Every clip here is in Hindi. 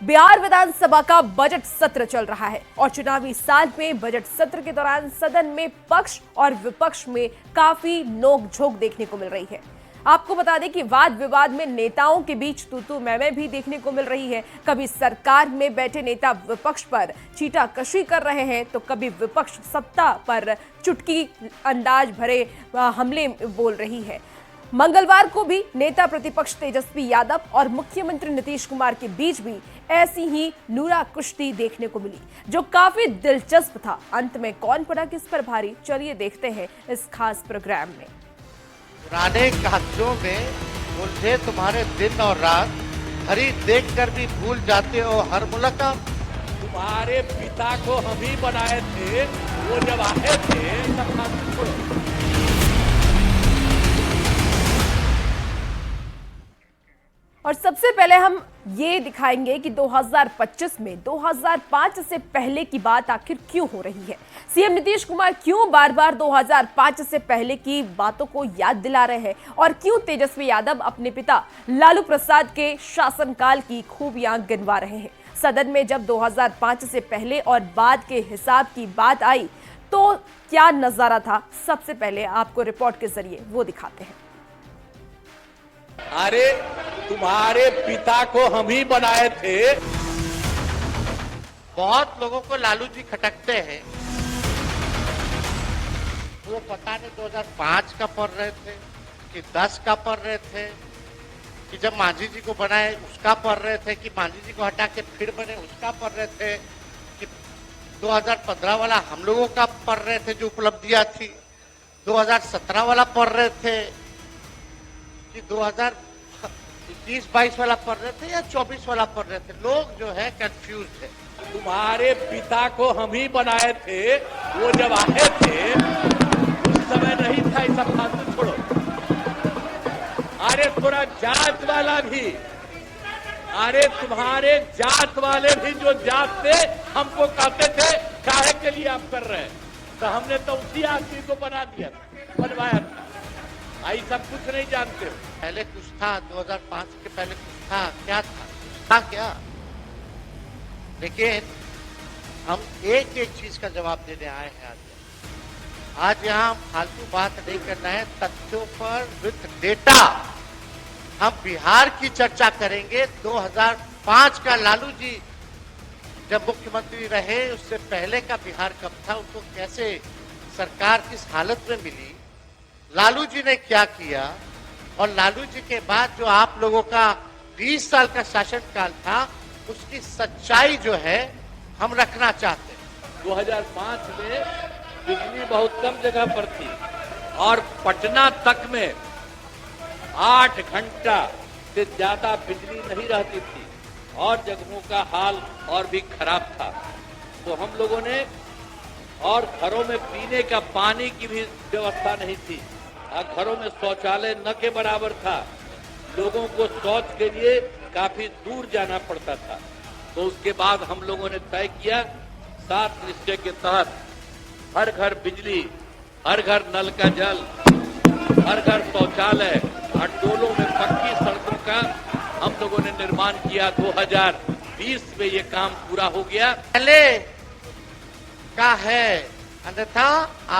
बिहार विधानसभा का बजट सत्र चल रहा है और चुनावी साल में बजट सत्र के दौरान सदन में पक्ष और विपक्ष में काफी नोकझोंक देखने को मिल रही है। आपको बता दें कि वाद विवाद में नेताओं के बीच तू मैं भी देखने को मिल रही है। कभी सरकार में बैठे नेता विपक्ष पर चीटाकशी कर रहे हैं तो कभी विपक्ष सत्ता पर चुटकी अंदाज भरे हमले बोल रही है। मंगलवार को भी नेता प्रतिपक्ष तेजस्वी यादव और मुख्यमंत्री नीतीश कुमार के बीच भी ऐसी ही नूरा कुश्ती देखने को मिली, जो काफी दिलचस्प था। अंत में कौन पड़ा किस पर भारी, चलिए देखते हैं इस खास प्रोग्राम में। पुराने कहानियों में उलझे तुम्हारे दिन और रात, हरी देखकर भी भूल जाते हो हर मुलाकात। तुम्हारे पिता को हम ही बनाए थे, वो जब आए थे तब खातिर छोड़ो। और सबसे पहले हम ये दिखाएंगे कि 2025 में 2005 से पहले की बात आखिर क्यों हो रही है। सीएम नीतीश कुमार क्यों बार बार 2005 से पहले की बातों को याद दिला रहे हैं और क्यों तेजस्वी यादव अपने पिता लालू प्रसाद के शासनकाल की खूबियां गिनवा रहे हैं। सदन में जब 2005 से पहले और बाद के हिसाब की बात आई तो क्या नजारा था, सबसे पहले आपको रिपोर्ट के जरिए वो दिखाते हैं। अरे तुम्हारे पिता को हम ही बनाए थे। बहुत लोगों को लालू जी खटकते हैं, वो पता नहीं 2005 का पढ़ रहे थे कि 10 का पढ़ रहे थे कि जब मांझी जी को बनाए उसका पढ़ रहे थे कि मांझी जी को हटा के फिर बने उसका पढ़ रहे थे कि 2015 वाला हम लोगों का पढ़ रहे थे जो उपलब्धियां थी, 2017 वाला पढ़ रहे थे कि 2021-22 वाला पढ़ रहे थे या 24 वाला पढ़ रहे थे। लोग जो है कंफ्यूज थे। तुम्हारे पिता को हम ही बनाए थे, वो जब आए थे उस समय नहीं था ये सब फालतू छोड़ो। अरे थोड़ा जात वाला भी, अरे तुम्हारे जात वाले भी जो जात थे हमको कहते थे काहे के लिए आप कर रहे हैं, तो हमने तो उसी आदमी को बना दिया था, बनवाया था। आई सब कुछ नहीं जानते हो। पहले कुछ था, 2005 के पहले कुछ था, क्या था क्या। लेकिन हम एक एक चीज का जवाब देने आए हैं आज यहाँ फालतू बात नहीं करना है, तथ्यों पर विद डेटा हम बिहार की चर्चा करेंगे। 2005 का लालू जी जब मुख्यमंत्री रहे उससे पहले का बिहार कब था, उनको कैसे सरकार किस हालत में मिली, लालू जी ने क्या किया, और लालू जी के बाद जो आप लोगों का 20 साल का शासनकाल था उसकी सच्चाई जो है हम रखना चाहते हैं। 2005 में बिजली बहुत कम जगह पर थी और पटना तक में 8 घंटा से ज्यादा बिजली नहीं रहती थी और जगहों का हाल और भी खराब था। तो हम लोगों ने, और घरों में पीने का पानी की भी व्यवस्था नहीं थी, घरों में शौचालय न के बराबर था, लोगों को शौच के लिए काफी दूर जाना पड़ता था। तो उसके बाद हम लोगों ने तय किया 7 निश्चय के तहत हर घर बिजली, हर घर नल का जल, हर घर शौचालय और टोलों में पक्की सड़कों का हम लोगों ने निर्माण किया। 2020 में ये काम पूरा हो गया। पहले का है, अन्यथा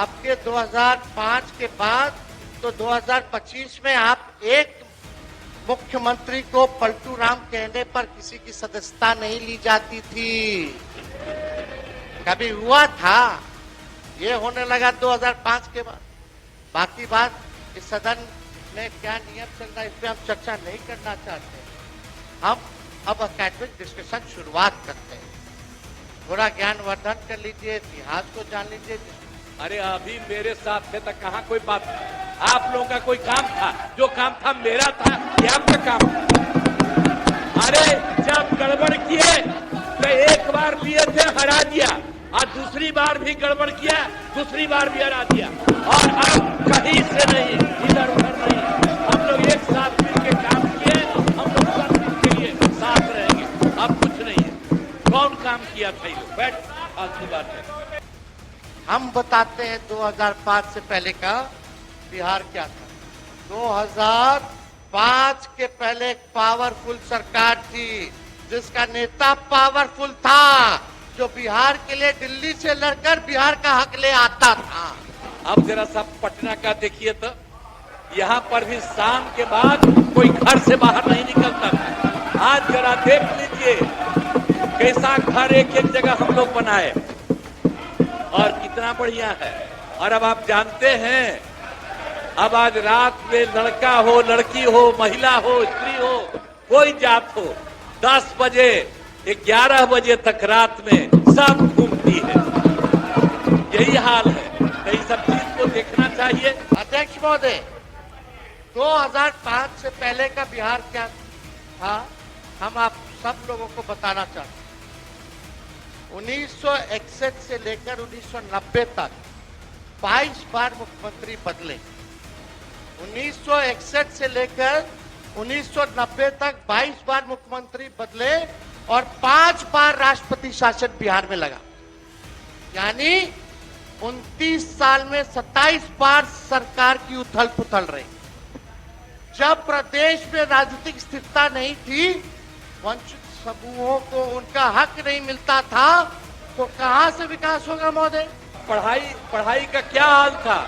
आपके 2005 के बाद तो 2025 में आप एक मुख्यमंत्री को पलटू राम कहने पर किसी की सदस्यता नहीं ली जाती थी। कभी हुआ था, ये होने लगा 2005 के बाद। बाकी बात इस सदन में क्या नियम चल रहा है इस पे हम चर्चा नहीं करना चाहते। हम अब अकेडमिक डिस्कशन शुरुआत करते हैं। थोड़ा ज्ञानवर्धन कर लीजिए, इतिहास को जान लीजिए। अरे अभी मेरे साथ थे तक कहाँ कोई बात, आप लोगों का कोई काम था, जो काम था मेरा था, ये आपका काम था। अरे जब गड़बड़ किए तो एक बार लिए थे हरा दिया और दूसरी बार भी गड़बड़ किया, दूसरी बार भी हरा दिया, और अब कहीं से नहीं, इधर उधर नहीं, हम लोग एक साथ मिलकर काम किए, हम लोग सब मिलके लिए साथ रहेंगे। अब कुछ नहीं है, कौन काम किया था ये, बैठ फालतू बात है। हम बताते हैं 2005 से पहले का बिहार क्या था। 2005 के पहले एक पावरफुल सरकार थी, जिसका नेता पावरफुल था, जो बिहार के लिए दिल्ली से लड़कर बिहार का हक ले आता था। अब जरा सा पटना का देखिए तो, यहाँ पर भी शाम के बाद कोई घर से बाहर नहीं निकलता था। आज जरा देख लीजिए कैसा घर एक एक जगह हम लोग बनाए और कितना बढ़िया है। और अब आप जानते हैं, अब आज रात में लड़का हो, लड़की हो, महिला हो, स्त्री हो, कोई जात हो, 10 बजे 11 बजे तक रात में सब घूमती है। यही हाल है, तो इस सब चीज को देखना चाहिए। अध्यक्ष महोदय, 2005 से पहले का बिहार क्या था, हम आप सब लोगों को बताना चाहते हैं। 1961 से लेकर 1990 तक 22 बार मुख्यमंत्री बदले। 1961 से लेकर 1990 तक 22 बार मुख्यमंत्री बदले और 5 बार राष्ट्रपति शासन बिहार में लगा। यानी 29 साल में 27 बार सरकार की उथल पुथल रही। जब प्रदेश में राजनीतिक स्थिरता नहीं थी, वंचित समूहों को उनका हक नहीं मिलता था, तो कहां से विकास होगा महोदय? पढ़ाई का क्या हाल था?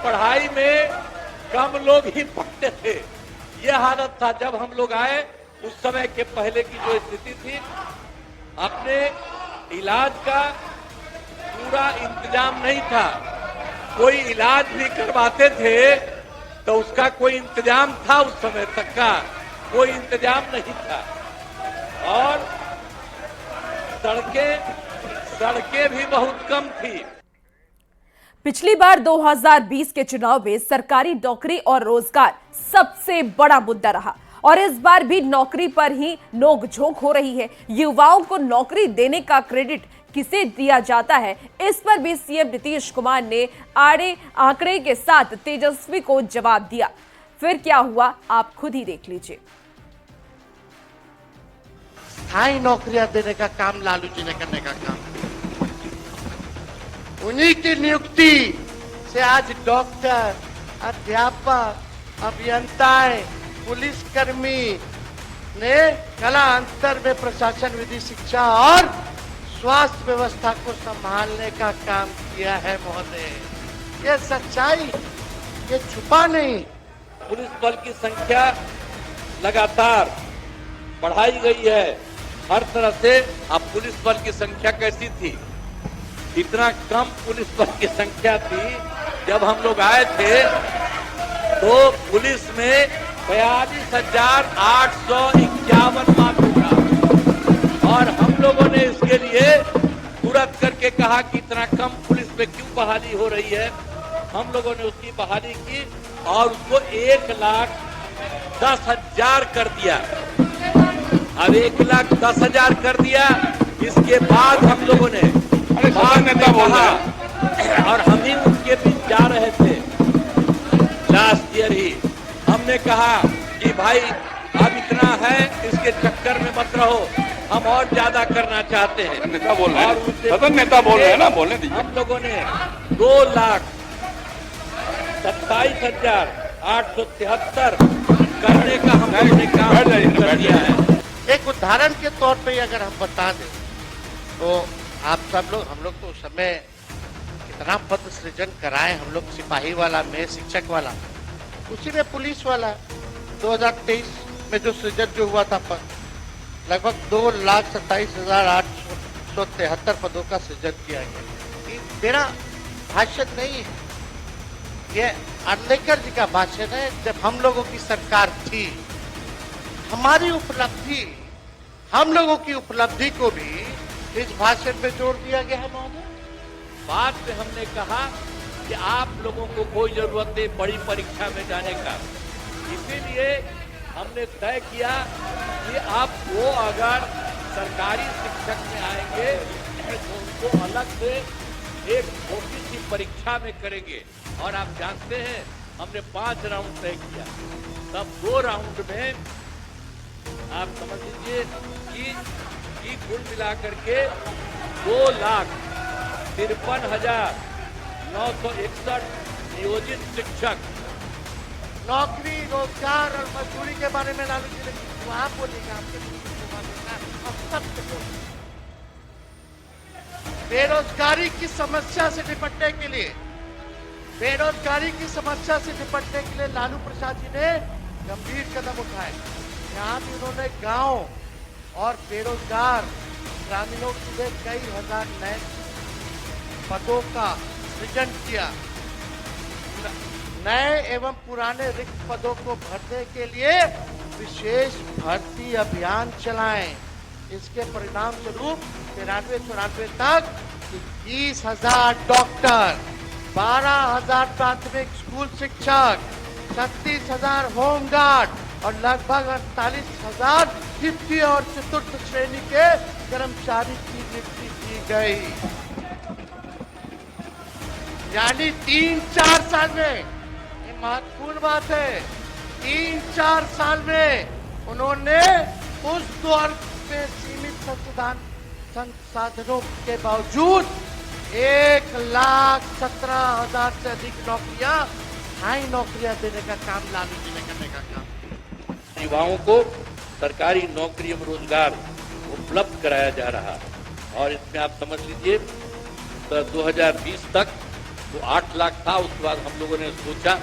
पढ़ाई में कम लोग ही पढ़ते थे। यह हालत था जब हम लोग आए। उस समय के पहले की जो स्थिति थी, अपने इलाज का पूरा इंतजाम नहीं था। कोई इलाज भी करवाते थे तो उसका कोई इंतजाम था, उस समय तक का कोई इंतजाम नहीं था। और सड़कें भी बहुत कम थी। पिछली बार 2020 के चुनाव में सरकारी नौकरी और रोजगार सबसे बड़ा मुद्दा रहा और इस बार भी नौकरी पर ही नोकझोंक हो रही है। युवाओं को नौकरी देने का क्रेडिट किसे दिया जाता है, इस पर भी सीएम नीतीश कुमार ने आड़े आंकड़े के साथ तेजस्वी को जवाब दिया। फिर क्या हुआ, आप खुद ही देख लीजिए। स्थायी नौकरियां देने का काम लालू जी ने करने का काम, उन्हीं की नियुक्ति से आज डॉक्टर, अध्यापक, अभियंताएं, पुलिसकर्मी ने कला अंतर में प्रशासन, विधि, शिक्षा और स्वास्थ्य व्यवस्था को संभालने का काम किया है महोदय। ये सच्चाई, ये छुपा नहीं। पुलिस बल की संख्या लगातार बढ़ाई गई है हर तरह से। अब पुलिस बल की संख्या कैसी थी? इतना कम पुलिस बल की संख्या थी। जब हम लोग आए थे तो पुलिस में 42,851 मात्र था और हम लोगों ने इसके लिए तुरंत करके कहा कि इतना कम पुलिस में क्यों बहाली हो रही है। हम लोगों ने उसकी बहाली की और उसको 1,10,000 कर दिया। अब 1,10,000 कर दिया। इसके बाद हम लोगों ने नेता बोला और हम ही उनके बीच जा रहे थे लास्ट ईयर ही। हमने कहा कि भाई अब इतना है, इसके चक्कर में मत रहो, हम और ज्यादा करना चाहते हैं। नेता बोल रहे हैं, सदन नेता बोल रहे हैं ना, बोलने दीजिए। हम लोगों ने 2,27,873 करने का हम लोगों ने काम कर दिया है। एक उदाहरण के तौर पे अगर हम बता दें तो आप सब लोग, हम लोग तो उस समय कितना पद सृजन कराए हम लोग, सिपाही वाला में, शिक्षक वाला, उसी में पुलिस वाला 2023 में जो सृजन जो हुआ था पद, लगभग 2,27,873 पदों का सृजन किया गया। ये मेरा भाषण नहीं है, ये अर्लेकर जी का भाषण है। जब हम लोगों की सरकार थी, हमारी उपलब्धि, हम लोगों की उपलब्धि को भी इस भाषण में जोड़ दिया गया है महोदय। बाद में हमने कहा कि आप लोगों को कोई जरूरत नहीं बड़ी परीक्षा में जाने का, इसीलिए हमने तय किया कि आप वो अगर सरकारी शिक्षक में आएंगे तो उनको अलग से एक छोटी सी परीक्षा में करेंगे। और आप जानते हैं हमने 5 राउंड तय किया, तब 2 राउंड में आप समझ लीजिए कि कुल मिलाकर के 2,53,961 नियोजित शिक्षक। नौकरी, रोजगार और मजदूरी के बारे में लालू जी ने वहां बोलेगा आपके हम सब बेरोजगारी की समस्या से निपटने के लिए लालू प्रसाद जी ने गंभीर कदम उठाए। यहाँ भी उन्होंने गांव और बेरोजगार ग्रामीणों के लिए कई हजार नए पदों का सृजन किया। नए एवं पुराने रिक्त पदों को भरने के लिए विशेष भर्ती अभियान चलाएं। इसके परिणाम स्वरूप 93-94 तक 21,000 डॉक्टर, 12,000 प्राथमिक स्कूल शिक्षक, 36,000 होमगार्ड और लगभग 48,000 तृतीय और चतुर्थ श्रेणी के कर्मचारी की नियुक्ति की गई। यानी 3-4 साल में, ये महत्वपूर्ण बात है, 3-4 साल में उन्होंने उस दौर में सीमित संसाधनों के बावजूद 1,17,000 से अधिक नौकरियां, हाई नौकरियां देने का काम लालू जी ने करने का काम। युवाओं को सरकारी नौकरी एवं रोजगार उपलब्ध कराया जा रहा है और इसमें आप समझ लीजिए तो 2020 तक तो 8 लाख था। उसके बाद हम लोगों ने सोचा,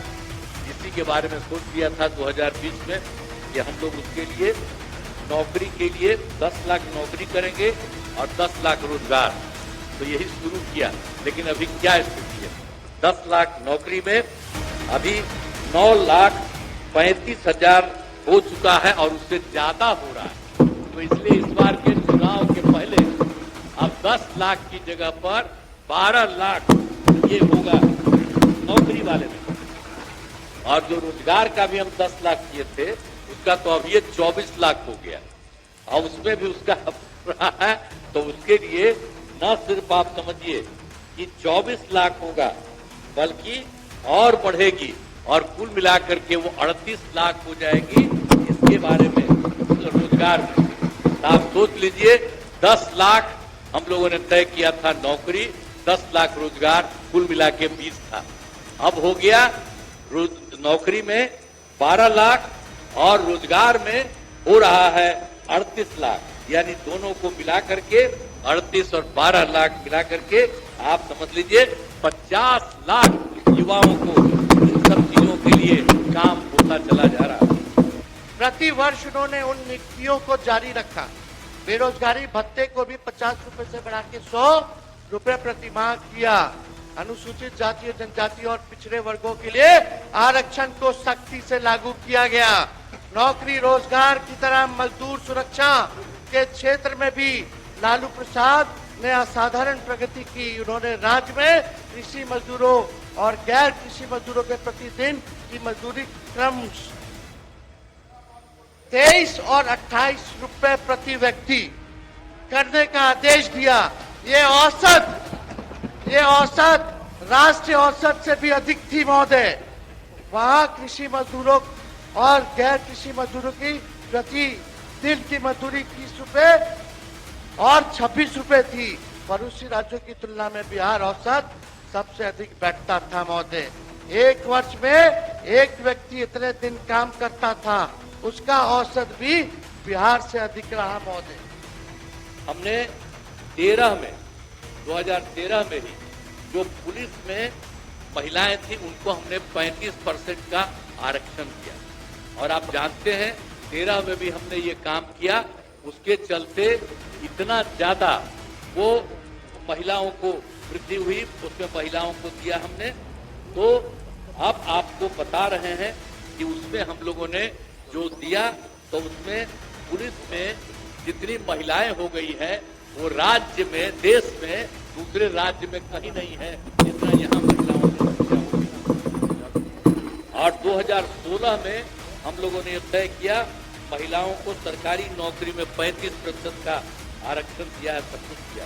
इसी के बारे में सोच लिया था 2020 में कि हम लोग उसके लिए नौकरी के लिए 10 लाख नौकरी करेंगे और 10 लाख रोजगार, तो यही शुरू किया। लेकिन अभी क्या स्थिति है, 10 लाख नौकरी में अभी 9,35,000 हो चुका है और उससे ज्यादा हो रहा है। तो इसलिए इस बार के चुनाव के पहले अब 10 लाख की जगह पर 12 लाख ये होगा नौकरी वाले में, और जो रोजगार का भी हम 10 लाख किए थे उसका तो अब ये 24 लाख हो गया और उसमें भी उसका रहा है। तो उसके लिए न सिर्फ आप समझिए कि 24 लाख होगा बल्कि और बढ़ेगी और कुल मिलाकर के वो 38 लाख हो जाएगी। इसके बारे में रोजगार में तो आप सोच लीजिए, 10 लाख हम लोगों ने तय किया था नौकरी, 10 लाख रोजगार, कुल मिला के 20 था। अब हो गया नौकरी में 12 लाख और रोजगार में हो रहा है 38 लाख, यानी दोनों को मिला करके 38 और 12 लाख मिला करके आप समझ लीजिए 50 लाख युवाओं को इन सब चीजों के लिए काम होता चला जा रहा है। प्रति वर्ष उन्होंने उन नियुक्तियों को जारी रखा। बेरोजगारी भत्ते को भी 50 रुपए से बढ़ा के 100 रुपए प्रति माह किया। अनुसूचित जाति और जनजाति और पिछड़े वर्गों के लिए आरक्षण को सख्ती से लागू किया गया। नौकरी रोजगार की तरह मजदूर सुरक्षा के क्षेत्र में भी लालू प्रसाद ने असाधारण प्रगति की। उन्होंने राज्य में कृषि मजदूरों और गैर कृषि मजदूरों के प्रतिदिन की मजदूरी क्रम 23 और 28 रुपए प्रति व्यक्ति करने का आदेश दिया। ये औसत राष्ट्रीय औसत से भी अधिक थी महोदय। वहां कृषि मजदूरों और गैर कृषि मजदूरों की प्रति दिन की मजदूरी 30 रुपए और 26 रुपए थी। पड़ोसी राज्यों की तुलना में बिहार औसत सबसे अधिक बैठता था महोदय। एक वर्ष में एक व्यक्ति इतने दिन काम करता था, उसका औसत भी बिहार से अधिक रहा महोदय। हमने 2013 में ही जो पुलिस में महिलाएं थी उनको हमने 35% का आरक्षण किया और आप जानते हैं 13 में भी हमने ये काम किया। उसके चलते इतना ज्यादा वो महिलाओं को वृद्धि हुई, उसमें महिलाओं को दिया हमने। तो अब आपको बता रहे हैं कि उसमें हम लोगों ने जो दिया तो उसमें पुलिस में जितनी महिलाएं हो गई है वो राज्य में, देश में, दूसरे राज्य में कहीं नहीं है जितना यहाँ महिलाओं की संख्या होगी। और 2016 में हम लोगों ने तय किया, महिलाओं को सरकारी नौकरी में 35% का आरक्षण दिया है, सब कुछ किया।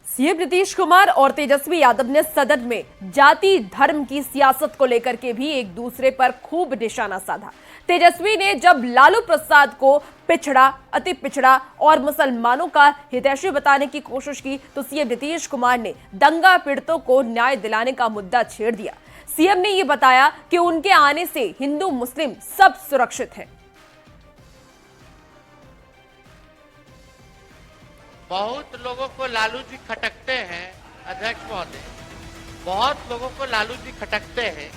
सीएम नीतीश कुमार और तेजस्वी यादव ने सदन में जाति धर्म की सियासत को लेकर के भी एक दूसरे पर खूब निशाना साधा। तेजस्वी ने जब लालू प्रसाद को पिछड़ा, अति पिछड़ा और मुसलमानों का हितैषी बताने की कोशिश की तो सीएम नीतीश कुमार ने दंगा पीड़ितों को न्याय दिलाने का मुद्दा छेड़ दिया। सीएम ने यह बताया कि उनके आने से हिंदू मुस्लिम सब सुरक्षित हैं। बहुत लोगों को लालू जी खटकते हैं अध्यक्ष महोदय, बहुत लोगों को लालू जी खटकते हैं।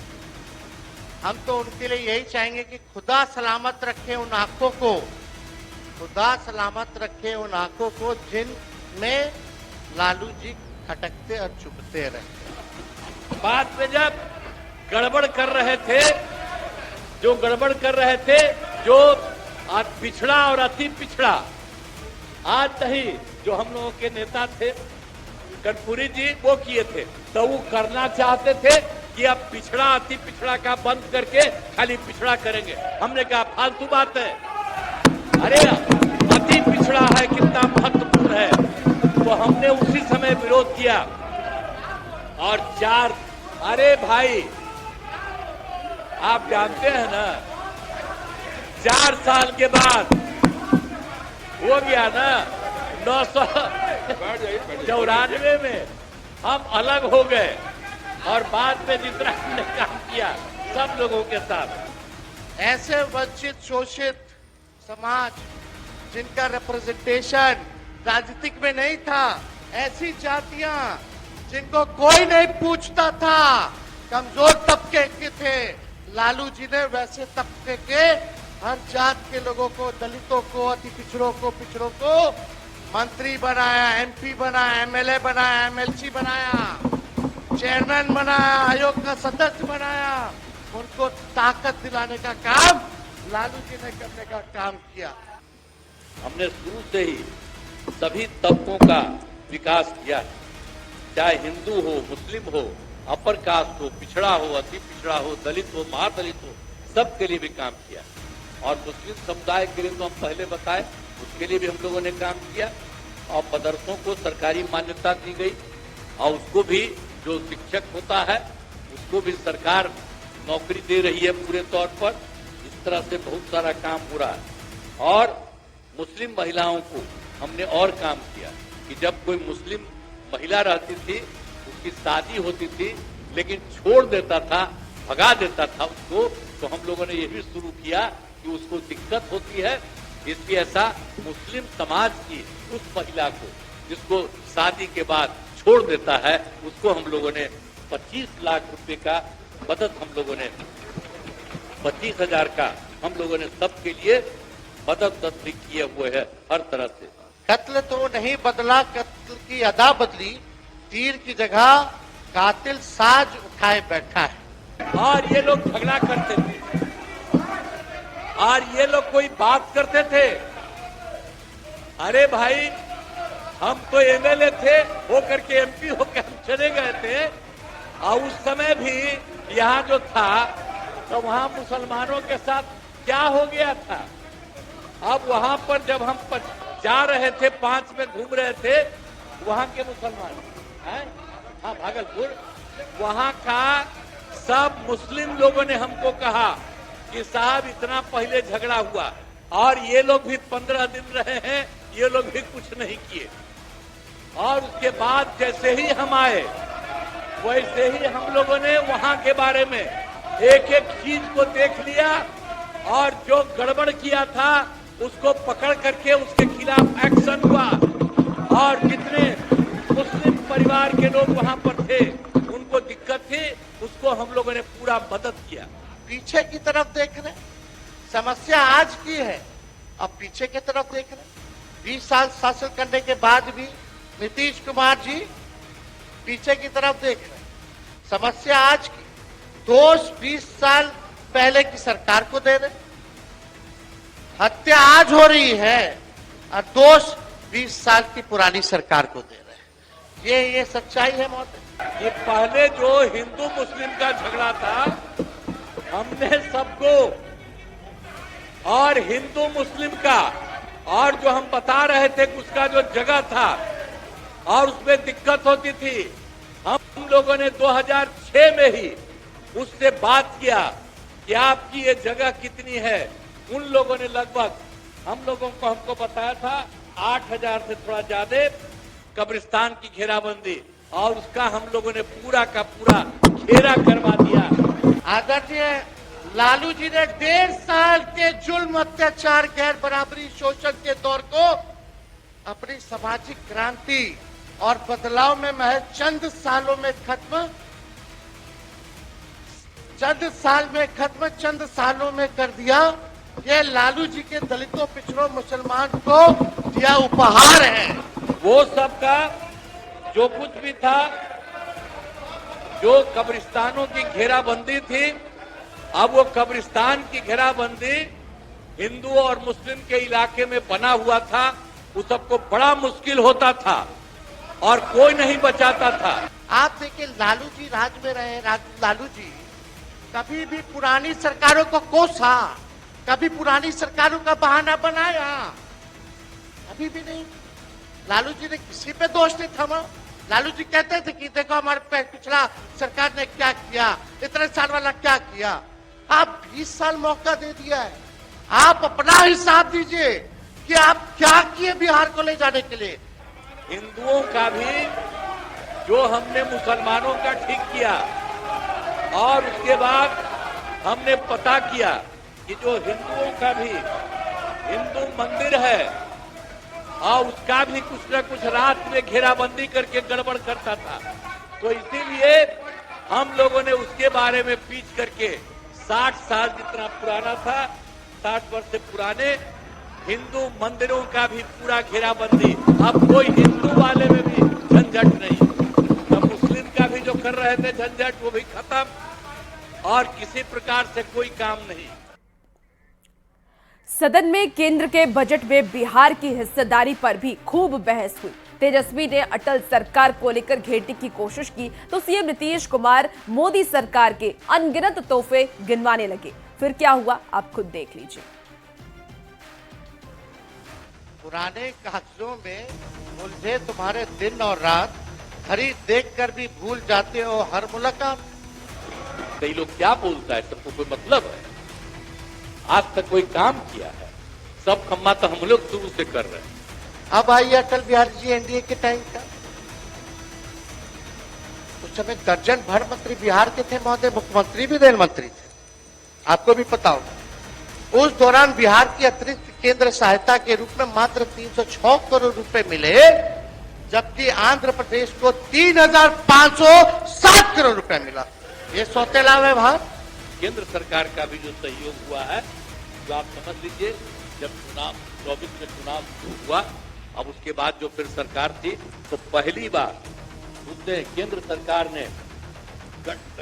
हम तो उनके लिए यही चाहेंगे कि खुदा सलामत रखे उन आंखों को, खुदा सलामत रखे उन आंखों को जिनमें लालू जी खटकते और चुभते रहे। बाद में जब गड़बड़ कर रहे थे, जो गड़बड़ कर रहे थे, जो पिछड़ा और अति पिछड़ा, आज नहीं, जो हम लोगों के नेता थे कर्पूरी जी, वो किए थे, तो वो करना चाहते थे कि अब पिछड़ा अति पिछड़ा का बंद करके खाली पिछड़ा करेंगे। हमने कहा फालतू बात है, अरे अति पिछड़ा है कितना महत्वपूर्ण है, तो हमने उसी समय विरोध किया। और अरे भाई आप जानते हैं ना, 4 साल के बाद हो गया ना 994 में हम अलग हो गए, और बाद में जितना हमने काम किया सब लोगों के साथ। ऐसे वंचित शोषित समाज जिनका रिप्रेजेंटेशन राजनीतिक में नहीं था, ऐसी जातियां जिनको कोई नहीं पूछता था, कमजोर तबके के थे, लालू जी ने वैसे तबके के हर जात के लोगों को, दलितों को, अति पिछड़ों को मंत्री बनाया, एमपी बनाया, एमएलए बनाया, एमएलसी बनाया, चेयरमैन बनाया, आयोग का सदस्य बनाया। उनको ताकत दिलाने का काम लालू जी ने करने का काम किया। हमने शुरू से ही सभी तबकों का विकास किया, चाहे हिंदू हो, मुस्लिम हो, अपर कास्ट हो, पिछड़ा हो, अति पिछड़ा हो, दलित हो, महादलित हो, सबके लिए भी काम किया। और मुस्लिम समुदाय के लिए तो हम पहले बताए, उसके लिए भी हम लोगों ने काम किया। और मदरसों को सरकारी मान्यता दी गई, और उसको भी जो शिक्षक होता है उसको भी सरकार नौकरी दे रही है पूरे तौर पर। इस तरह से बहुत सारा काम हो रहा है। और मुस्लिम महिलाओं को हमने और काम किया कि जब कोई मुस्लिम महिला रहती थी, उसकी शादी होती थी, लेकिन छोड़ देता था, भगा देता था उसको, तो हम लोगों ने ये भी शुरू किया कि उसको दिक्कत होती है, इसलिए ऐसा मुस्लिम समाज की उस महिला को जिसको शादी के बाद छोड़ देता है, उसको हम लोगों ने 25 लाख रुपए का मदद, हम लोगों ने 25,000 का हम लोगों ने सबके लिए मदद किए हुए है हर तरह से। कत्ल तो नहीं बदला, कत्ल की अदा बदली, तीर की जगह कातिल साज उठाए बैठा है। और ये लोग झगड़ा करते थे, और ये लोग कोई बात करते थे, अरे भाई हम तो एमएलए थे, होकर के एमपी होकर हम चले गए थे, और उस समय भी यहाँ जो था तो वहाँ मुसलमानों के साथ क्या हो गया था। अब वहाँ पर जब हम जा रहे थे, 5 में घूम रहे थे, वहाँ के मुसलमान हैं, हाँ भागलपुर, वहाँ का सब मुस्लिम लोगों ने हमको कहा कि साहब इतना पहले झगड़ा हुआ और ये लोग भी 15 दिन रहे हैं, ये लोग भी कुछ नहीं किए। और उसके बाद जैसे ही हम आए, वैसे ही हम लोगों ने वहां के बारे में एक एक चीज को देख लिया, और जो गड़बड़ किया था उसको पकड़ करके उसके खिलाफ एक्शन हुआ। और जितने मुस्लिम परिवार के लोग वहां पर थे, उनको दिक्कत थी, उसको हम लोगों ने पूरा मदद किया। पीछे की तरफ देख रहे, समस्या आज की है, अब पीछे की तरफ देख रहे। 20 साल शासन करने के बाद भी नीतीश कुमार जी पीछे की तरफ देख रहे। समस्या आज की, दोष 20 साल पहले की सरकार को दे रहे, हत्या आज हो रही है और दोष 20 साल की पुरानी सरकार को दे रहे। ये सच्चाई है महोदय। ये पहले जो हिंदू मुस्लिम का झगड़ा था, हमने सबको, और हिंदू मुस्लिम का, और जो हम बता रहे थे उसका जो जगह था और उसमें दिक्कत होती थी, हम लोगों ने 2006 में ही उससे बात किया कि आपकी ये जगह कितनी है। उन लोगों ने लगभग हम लोगों को हमको बताया था 8,000 से थोड़ा ज्यादा कब्रिस्तान की घेराबंदी, और उसका हम लोगों ने पूरा का पूरा घेरा करवा दिया। आदरणीय लालू जी ने 1.5 साल के जुल्म, अत्याचार, गैर बराबरी, शोषण के दौर को अपनी सामाजिक क्रांति और बदलाव में महज चंद साल में खत्म, चंद सालों में कर दिया। ये लालू जी के दलितों, पिछड़ों, मुसलमान को दिया उपहार है। वो सबका जो कुछ भी था, जो कब्रिस्तानों की घेराबंदी थी, अब वो कब्रिस्तान की घेराबंदी हिंदू और मुस्लिम के इलाके में बना हुआ था। उस सबको बड़ा मुश्किल होता था और कोई नहीं बचाता था। आप देखिए, लालू जी राज में रहे, लालू जी कभी भी पुरानी सरकारों को कोसा, कभी पुरानी सरकारों का बहाना बनाया, कभी भी नहीं। लालू जी ने किसी पे दोष नहीं थमा। लालू जी कहते थे कि देखो हमारे पिछला सरकार ने क्या किया, इतने साल वाला क्या किया। आप 20 साल मौका दे दिया है, आप अपना हिसाब दीजिए कि आप क्या किए बिहार को ले जाने के लिए। हिंदुओं का भी जो हमने मुसलमानों का ठीक किया, और उसके बाद हमने पता किया कि जो हिंदुओं का भी हिंदू मंदिर है और उसका भी कुछ न कुछ रात में घेराबंदी करके गड़बड़ करता था, तो इसीलिए हम लोगों ने उसके बारे में पीछ करके 60 साल जितना पुराना था, 60 वर्ष से पुराने हिंदू मंदिरों का भी पूरा घेराबंदी। अब कोई हिंदू वाले में भी झंझट नहीं, अब मुस्लिम का भी जो कर रहे थे झंझट वो भी खत्म, और किसी प्रकार से कोई काम नहीं। सदन में केंद्र के बजट में बिहार की हिस्सेदारी पर भी खूब बहस हुई। तेजस्वी ने अटल सरकार को लेकर घेरने की कोशिश की तो सीएम नीतीश कुमार मोदी सरकार के अनगिनत तोहफे गिनवाने लगे। फिर क्या हुआ आप खुद देख लीजिए। पुराने कागजों में उलझे तुम्हारे दिन और रात, खरीद देखकर भी भूल जाते हो हर मुलाकात। कई लोग क्या बोलता है, सबको कोई मतलब है? आज तक कोई काम किया है? सब खम्मा तो हम लोग शुरू से कर रहे हैं। अब आइए अटल बिहारी जी एनडीए के टाइम का, उस समय दर्जन भर मंत्री बिहार के थे महोदय, मुख्यमंत्री भी रेल मंत्री थे, आपको भी पता होगा। उस दौरान बिहार की अतिरिक्त केंद्र सहायता के रूप में मात्र 306 करोड़ रुपए मिले, जबकि आंध्र प्रदेश को 3,507 करोड़ रुपए मिला। ये सौतेला व्यवहार। केंद्र सरकार का भी जो सहयोग हुआ है, जो आप समझ लीजिए, जब चुनाव 24 में चुनाव हुआ, अब उसके बाद जो फिर सरकार थी, तो पहली बार उसने केंद्र सरकार ने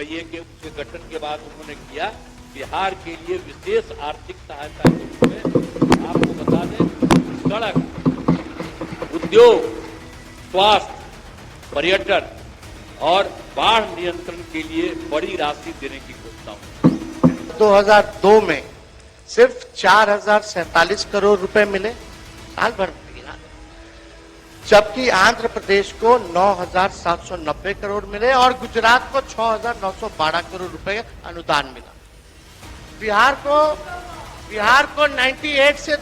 ये के उसके गठन के बाद उन्होंने किया बिहार के लिए विशेष आर्थिक सहायता के रूप में। आपको बता दें, सड़क, उद्योग, स्वास्थ्य, पर्यटन और बाढ़ नियंत्रण के लिए बड़ी राशि देने की घोषणा हुई। 2002 में सिर्फ 4,047 करोड़ रुपए मिले, साल भर में, जबकि आंध्र प्रदेश को 9,790 करोड़ मिले और गुजरात को 6,912 करोड़ रुपए अनुदान मिला। बिहार को 98 से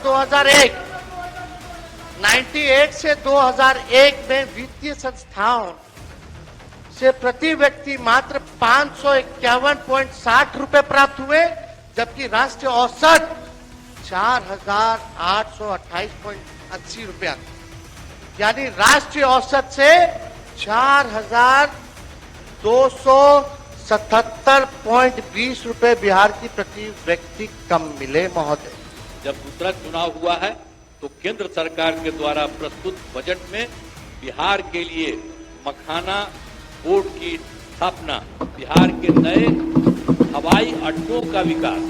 2001 में वित्तीय संस्थाओं से प्रति व्यक्ति मात्र 551.60 रुपए प्राप्त हुए, जबकि राष्ट्रीय औसत 4,828.80 रुपया, यानी राष्ट्रीय औसत से 4,277.20 रुपए बिहार की प्रति व्यक्ति कम मिले महोदय। जब दूसरा चुनाव हुआ है तो केंद्र सरकार के द्वारा प्रस्तुत बजट में बिहार के लिए मखाना बोर्ड की स्थापना, बिहार के नए हवाई अड्डों का विकास,